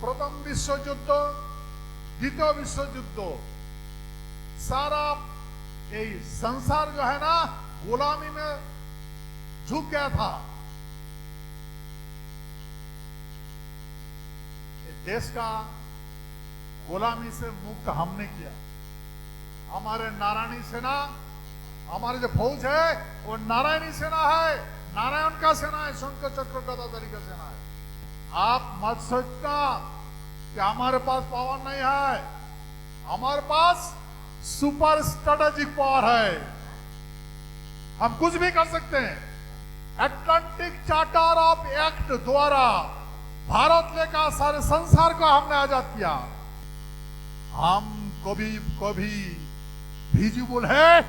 प्रथम विश्व युद्ध, द्वितीय विश्व युद्ध, सारा ये संसार जो है ना गुलामी में झुक गया था। देश का गुलामी से मुक्त हमने किया। हमारे नारायणी सेना, हमारी जो फौज है वो नारायणी सेना है, नारायण का सेना है, शंख चक्र गदाधरी का सेना है। आप मत सोचना कि हमारे पास पावर नहीं है, हमारे पास सुपर स्ट्रेटेजिक पावर है, हम कुछ भी कर सकते हैं। अटलांटिक चार्टर ऑफ एक्ट द्वारा भारत लेकर सारे संसार को हमने आजाद किया। हम कभी कभी विजिबल है,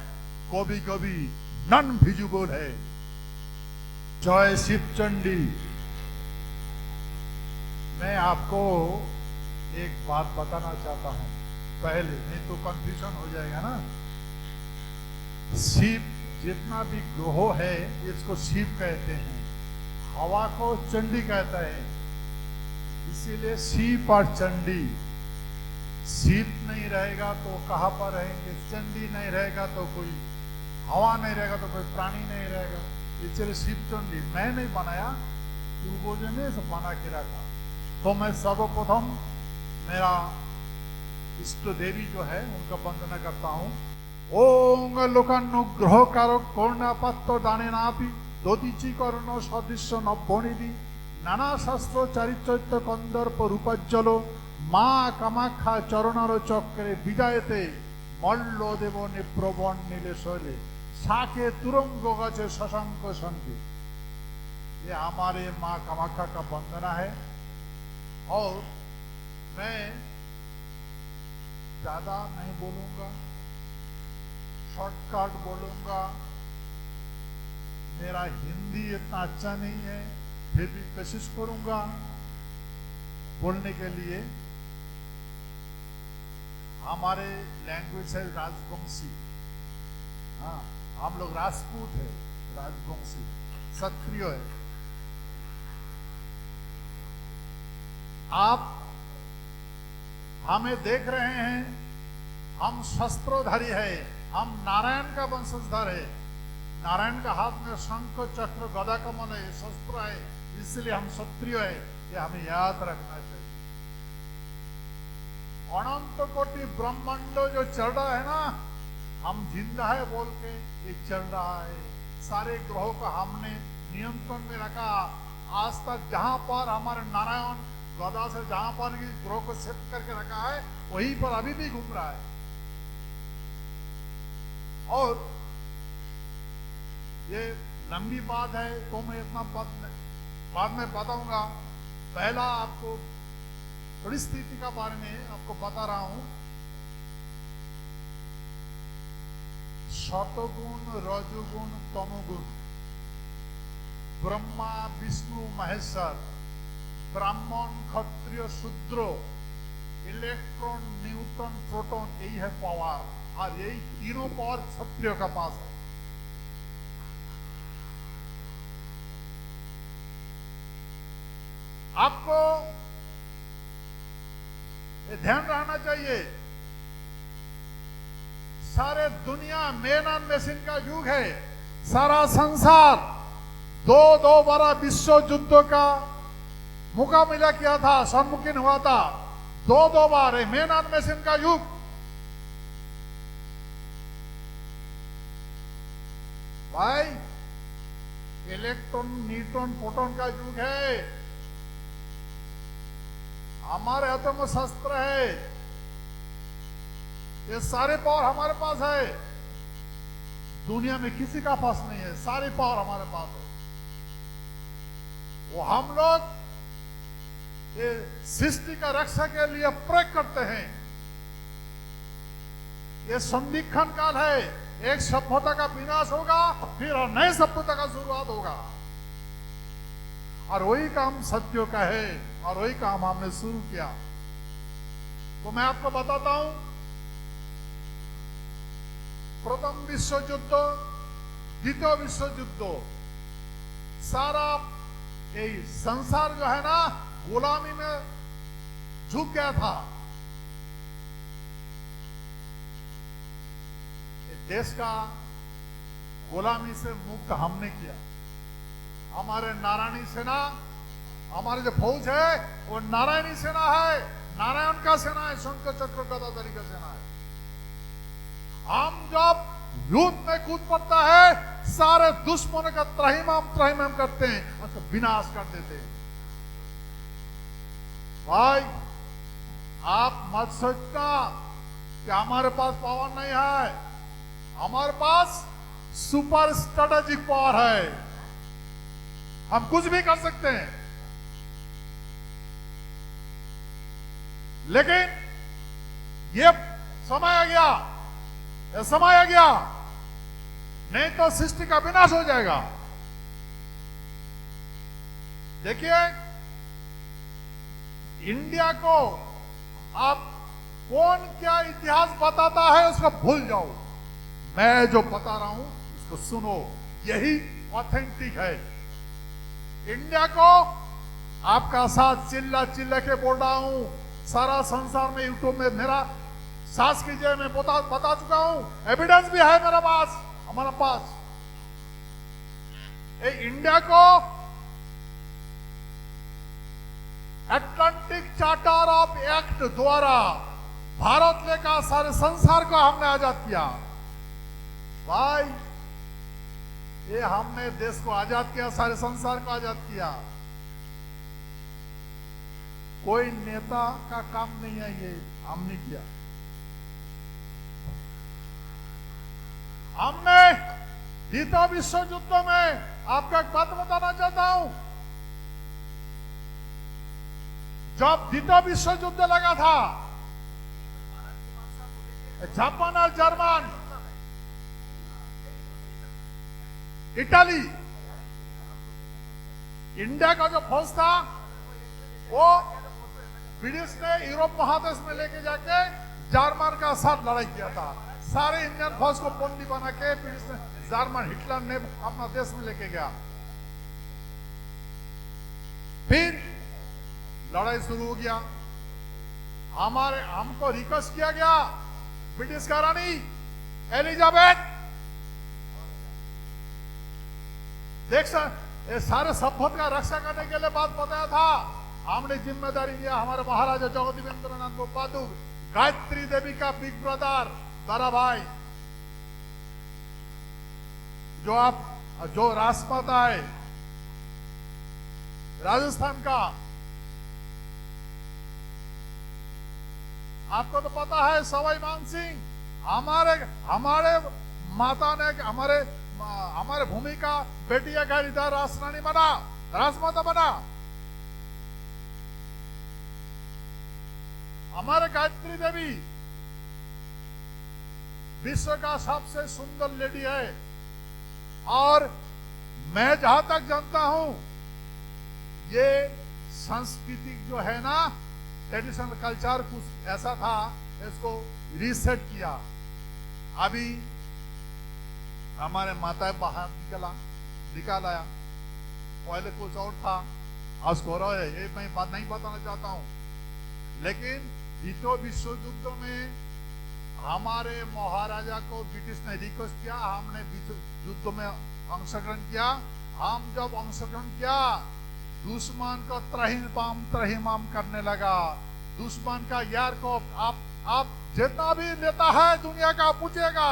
कभी कभी नॉन विजिबल है। जय शिव चंडी। मैं आपको एक बात बताना चाहता हूं पहले, नहीं तो कंफ्यूजन हो जाएगा ना। शिव जितना भी ग्रह है इसको शिव कहते हैं, हवा को चंडी कहता है, इसीलिए शिव और चंडी। शिव नहीं रहेगा तो कहां पर रहेंगे, चंडी नहीं रहेगा तो कोई हवा नहीं रहेगा तो कोई प्राणी नहीं रहेगा, इसलिए शिव चंडी। मैं नहीं बनाया, पूर्वजों ने सब बना के रखा। तो मैं सर्वप्रथम मेरा इष्ट देवी जो है उनका वंदना करता हूं। ओम लोकानुग्रह कारक करुणा पात्र दाने नापी दधीची कर्ण सदृश्य नवनिधि नाना शास्त्र चारित्र कंदर्प रूपाज्जल मा कामाख्या चरणर चक्रे विजायते मल्ल देव निप्रवन नीले शैले शाके तुरंग गचे शशांक शंके। ये हमारे माँ कामाख्या का वंदना है। और मैं ज्यादा नहीं बोलूंगा, शॉर्टकट बोलूंगा। मेरा हिंदी इतना अच्छा नहीं है, फिर भी कोशिश करूंगा बोलने के लिए। हमारे लैंग्वेज है राजवंशी, हाँ हम लोग राजपूत है, राजवंशी क्षत्रिय है। आप हमें देख रहे हैं, हम शस्त्रोधारी है, हम नारायण का वंशधर है। नारायण का हाथ में शंख चक्र गदा कमल है, शस्त्र है, इसलिए हम क्षत्रिय है। ये हमें याद रखना चाहिए। अनंत कोटि ब्रह्मांड जो चल रहा है ना, हम जिंदा है बोल के ये चल रहा है। सारे ग्रहों का हमने नियंत्रण में रखा। आज तक जहां पर हमारे नारायण गदा से जहां पर ग्रह को सेट करके रखा है, वहीं पर अभी भी घूम रहा है। और ये लंबी बात है तो मैं इतना बाद में बताऊंगा। पहला आपको परिस्थिति का बारे में आपको बता रहा हूं। शतगुण, रजोगुण, तमोगुण, ब्रह्मा विष्णु महेश्वर, ब्राह्मण क्षत्रिय शूद्र, इलेक्ट्रॉन न्यूट्रॉन प्रोटॉन, यही है पावर। और यही तीनों पावर क्षत्रिय का पास है। आपको ये ध्यान रहना चाहिए, सारे दुनिया मैन एंड मशीन का युग है। सारा संसार दो बार विश्व युद्ध का मुकाबला किया था, सम्मुखीन हुआ था दो बार। मैन एंड मशीन का युग। भाई इलेक्ट्रॉन न्यूट्रॉन प्रोटॉन का युग है। हमारे हाथों में शस्त्र है, ये सारे पावर हमारे पास है। दुनिया में किसी का पास नहीं है, सारे पावर हमारे पास है। वो हम लोग ये सृष्टि का रक्षा के लिए प्रयोग करते हैं। ये संदिग्धन काल है, एक सभ्यता का विनाश होगा, फिर नए सभ्यता का शुरुआत होगा। और वही काम सत्य का है, और वही काम हमने शुरू किया। तो मैं आपको बताता हूं, प्रथम विश्व युद्ध, द्वितीय विश्व युद्ध, सारा ये संसार जो है ना गुलामी में झुक गया था। देश का गुलामी से मुक्त हमने किया। हमारे नारायणी सेना, हमारी जो फौज है वो नारायणी सेना है, नारायण का सेना है, शंकर चक्र गदाधरी का सेना है। हम जब युद्ध में कूद पड़ता है, सारे दुश्मनों का त्रहिमाम करते हैं, उसका विनाश कर देते हैं। भाई आप मत सोचना कि हमारे पास पावर नहीं है। हमारे पास सुपर स्ट्रेटेजिक पावर है, हम कुछ भी कर सकते हैं। लेकिन ये समय आ गया, ये समय आ गया, नहीं तो सृष्टि का विनाश हो जाएगा। देखिए, इंडिया को आप कौन क्या इतिहास बताता है उसको भूल जाओ। मैं जो बता रहा हूं उसको सुनो, यही ऑथेंटिक है। इंडिया को आपका साथ चिल्ला चिल्ला के बोल रहा हूं, सारा संसार में यूट्यूब में मेरा सास कीजिए, मैं बता चुका हूं, एविडेंस भी है मेरे पास, हमारे पास। इंडिया को अटलांटिक चार्टर ऑफ एक्ट द्वारा भारत लेकर सारे संसार को हमने आजाद किया। भाई ये हमने देश को आजाद किया, सारे संसार को आजाद किया। कोई नेता का काम नहीं है, ये हमने किया। हमने द्वितीय विश्व युद्ध में आपको एक बात बताना चाहता हूं, जब द्वितीय विश्व युद्ध लगा था, जापान और जर्मन, इटली, इंडिया का जो फौज था वो ब्रिटिश ने यूरोप महादेश में लेके जाके जर्मन का साथ लड़ाई किया था। सारे इंडियन फौज को बंदी बना के ब्रिटिश ने, जर्मन हिटलर ने अपना देश में लेके गया। फिर लड़ाई शुरू हो गया। हमको रिक्वेस्ट किया गया, ब्रिटिश का रानी एलिजाबेथ, देख ये सारे सभ्यता का रक्षा करने के लिए बात बताया था। हमने जिम्मेदारी लिया, हमारे महाराजा जगदीवेंद्रनाथ बहादुर, गायत्री देवी का बिग ब्रदर, बड़ा भाई, जो राजमाता है राजस्थान का, आपको तो पता है सवाई मान सिंह हमारे माता ने हमारे भूमि का बेटिया का इधर राजरानी बना, राजमाता बना। हमारे गायत्री देवी विश्व का सबसे सुंदर लेडी है। और मैं जहां तक जानता हूं, ये सांस्कृतिक जो है ना, ट्रेडिशनल कल्चर कुछ ऐसा था, इसको रीसेट किया। अभी हमारे माताएं बाहर निकाल आया, पहले कुछ और था, आज हो रहा है, ये मैं बात नहीं बताना चाहता हूं। लेकिन द्वितीय विश्व युद्ध में हमारे महाराजा को ब्रिटिश ने रिक्वेस्ट किया, हमने युद्ध में अंशग्रहण किया। हम जब अंशग्रहण किया, दुश्मन को त्रहिमाम करने लगा। दुश्मन का यार को आप जितना भी लेता है दुनिया का पूछेगा,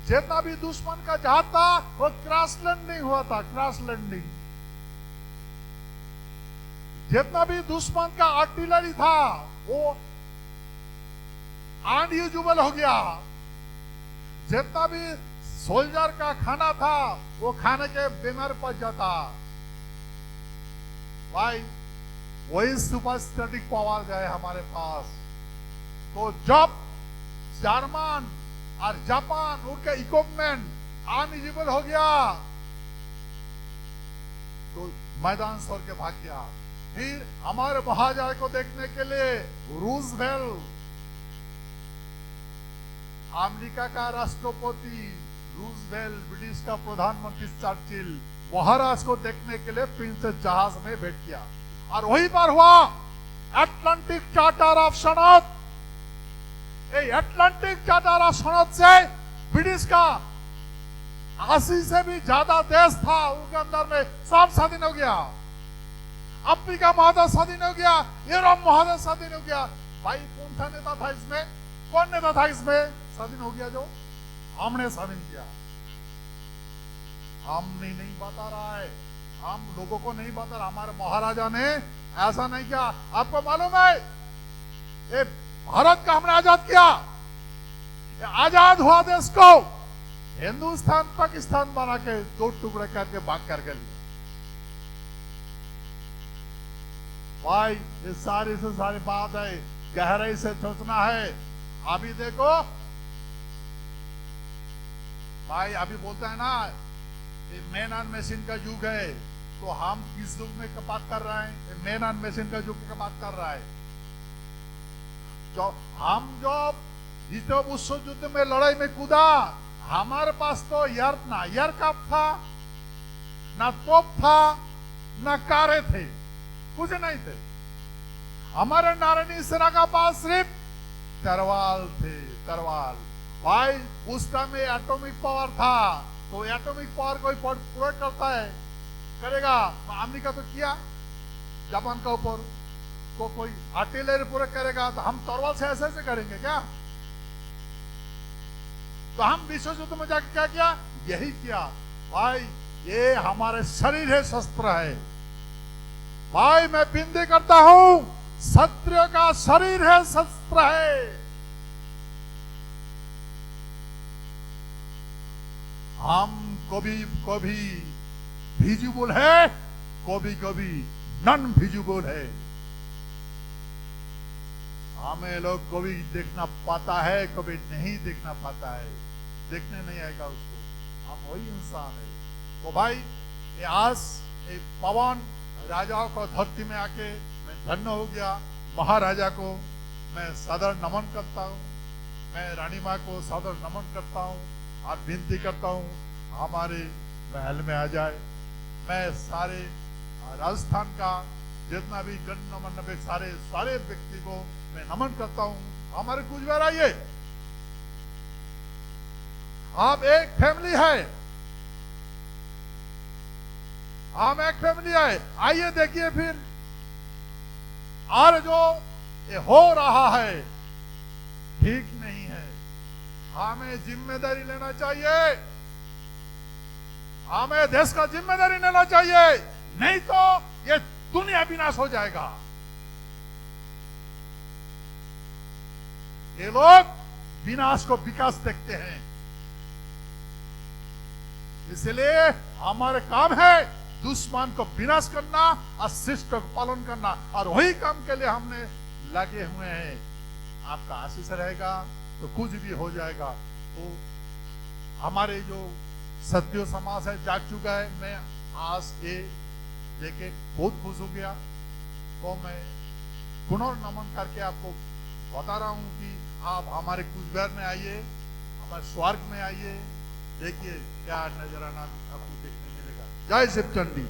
जितना भी दुश्मन का जहाज था वो क्रैश लैंडिंग हुआ था, क्रैश लैंडिंग। जितना भी दुश्मन का आर्टिलरी था वो अनयूजुअल हो गया। जितना भी सोल्जर का खाना था वो खाने के बीमार पड़ जाता। भाई वही सुपर स्टैटिक पावर गए हमारे पास। तो जब जर्मन और जापान उनका इक्विपमेंट अनयूजुअल हो गया तो मैदान छोड़ के भाग गया। फिर हमारे महाराजा को देखने के लिए रूजवेल्ट, अमेरिका का राष्ट्रपति रूजवेल्ट, ब्रिटिश का प्रधानमंत्री चर्चिल, महाराज को देखने के लिए प्रिंसेस जहाज में बैठ गया। और वही बार हुआ अटलांटिक चार्टर ऑफ सनद, ये अटलांटिक चार्टर ऑफ सनद से ब्रिटिश का 80 से भी ज्यादा देश था, उनके अंदर में सब स्वाधीन हो गया। अफ्रीका महादेश स्वाधीन हो गया, यूरोप महादेश स्वाधीन हो गया। भाई कौन सा नेता था इसमें? कौन नेता था इसमें स्वाधीन हो गया? जो हमने स्वाधीन किया। हमने नहीं बता रहा है, हम लोगों को नहीं बता रहा। हमारे महाराजा ने ऐसा नहीं किया। आपको मालूम है, ये भारत का हमने आजाद किया। आजाद हुआ देश को हिंदुस्तान पाकिस्तान बना के दो टुकड़े करके भाग करके लिया। भाई ये सारी से सारी बात है, गहराई से सोचना है। अभी देखो भाई, अभी बोलते हैं ना ये मैन एंड मशीन का युग है, तो हम किस युग में बात कर रहे हैं? मैन एंड मशीन का युग का बात कर रहा है। जो जिस विश्व युद्ध में लड़ाई में कूदा, हमारे पास तो ना एयरक्राफ्ट था, ना तोप था, ना कारें थे, कुछ नहीं थे। हमारे नारायणी सेना का पास सिर्फ तरवाल थे, तरवाल। भाई उस टाइम में एटॉमिक पावर था, तो एटॉमिक पावर कोई प्रयोग करता है, करेगा। अमेरिका तो किया जापान का ऊपर, तो कोई आर्टिलरी प्रयोग करेगा, तो हम तरवाल से ऐसे ऐसे करेंगे क्या? तो हम विश्व युद्ध में जाकर क्या किया? यही किया। भाई ये हमारे शरीर है, शस्त्र है। भाई मैं विनती करता हूं, क्षत्रिय का शरीर है, शस्त्र है। हम कभी कभी विजिबल है, कभी कभी नॉन विजिबल है। हमें लोग कभी देखना पाता है, कभी नहीं देखना पाता है, देखने नहीं आएगा उसको। हम वही इंसान है। तो भाई ये आज एक पवन राजाओं को धरती में आके मैं धन्य हो गया। महाराजा को मैं सादर नमन करता हूँ, मैं रानी माँ को सादर नमन करता हूँ और विनती करता हूँ हमारे महल में आ जाए। मैं सारे राजस्थान का जितना भी गणमान्य सारे व्यक्ति को मैं नमन करता हूँ। हमारे कुचबिहार आइए, आप एक फैमिली है, हम एक फैमिली है। आइए देखिए फिर, और जो ये हो रहा है ठीक नहीं है। हमें जिम्मेदारी लेना चाहिए, हमें देश का जिम्मेदारी लेना चाहिए, नहीं तो ये दुनिया विनाश हो जाएगा। ये लोग विनाश को विकास देखते हैं, इसलिए हमारे काम है दुश्मन को विनाश करना और शिष्ट को पालन करना, और वही काम के लिए हमने लगे हुए हैं। आपका आशीष रहेगा तो कुछ भी हो जाएगा। तो हमारे जो सत्यो समाज है जाग चुका है। मैं आज ये देखे बहुत खुश हो गया। तो मैं पुनर्नमन करके आपको बता रहा हूं कि आप हमारे कुचबिहार में आइए, हमारे स्वर्ग में आइए, देखिए क्या नजराना आपको देखने मिलेगा। जय शिव चंडी।